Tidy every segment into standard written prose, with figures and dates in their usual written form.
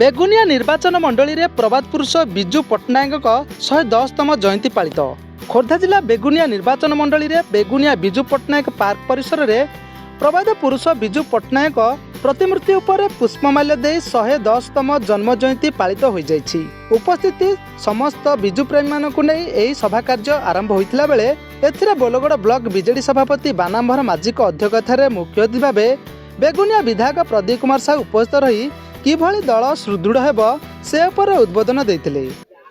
बेगुनिया निर्वाचन मंडली रे प्रबाद पुरुष बिजू पट्टनायक 110तम जयंती पालित। खोर्धा जिला बेगुनिया निर्वाचन मंडली रे बेगुनिया बिजू पट्टनायक पार्क परिसर रे प्रबाद पुरुष बिजू पट्टनायक प्रतिमूर्ति उपर पुष्पमाल्य दे 110तम जन्म जयंती पालित हो जाइछि। उपस्थित समस्त बिजू प्रेमी मानकु नै एही सभा कार्य आरंभ होइतिला बेले एथिरे बोलगड़ ब्लॉक बीजेडी सभापति बानाम्भर माझीक अध्यक्षतार मुख्य अतिथि भावे बेगुनिया विधायक प्रदीप कुमार साहू उपस्थित रही किभଳି दल सुदृढ़ हेब से उपर उद्बोधन देथिले।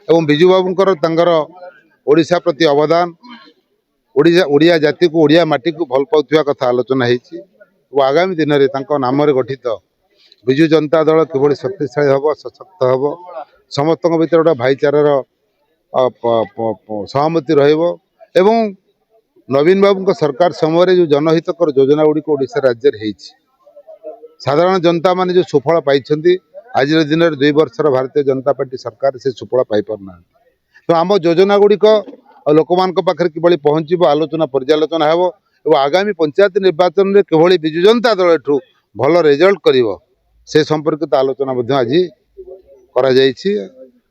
एवं बिजू बाबूंकर तांकर ओडिशा प्रति अवदान ओडिया जाति को ओडिया माटी को भल पाउथिबा कथा आलोचना हेछि। और आगामी दिन में तांको नाम रे गठित बिजू जनता दल किभଳି शक्तिशाली हब सशक्त हब समस्त भीतर गोटे भाईचारार सहमति रहिबो एवं नवीन बाबू सरकार समय जो जनहितकर योजना गुड़ी ओडिशा राज्य हेछि साधारण जनता माने जो सुफल पाई आज दिन में 2 वर्षर भारतीय जनता पार्टी सरकार से सुफल पाई पारना तो आम योजना गुड़िक लोक मान पाखे कि पहुँचब आलोचना पर्यालोचना हेब और आगामी पंचायत निर्वाचन में किभଳି बिजू जनता दल एठू भल रिजल्ट करिवो से संपर्कित आलोचना आज करा जायछि।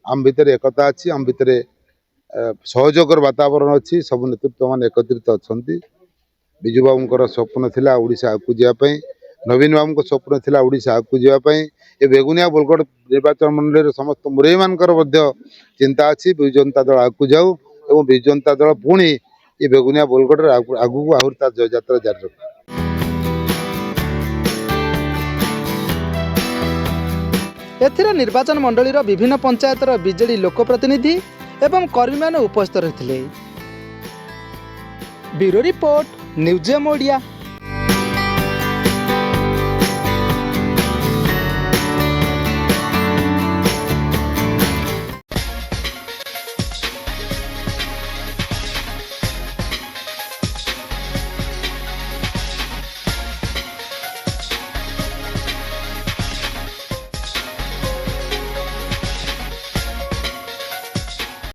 आम भितर एकता अच्छी आम भितर सहयोगर वातावरण अच्छी सब नेतृत्व मान एकत्रित अच्छा। बिजू बाबूंकर स्वप्न थिला ओडिशा आगु जावाई नवीन बाबू स्वप्न थिला ओडिशा आगु जावाई ए बेगुनिया बोलगड़ निर्वाचन मंडल समस्त मुरई मानकर चिंता अच्छी बिजू जनता दल आगु जाऊ और बिजू जनता दल पुणी ये बेगुनिया बोलगड़ आगू आहरी तार जय यात्रा जारी रख। एथिरे निर्वाचन मंडली विभिन्न पंचायतर बीजेडी लोकप्रतिनिधि एवं कर्मी माने उपस्थित रहिथिले। Bureau report news M Odia.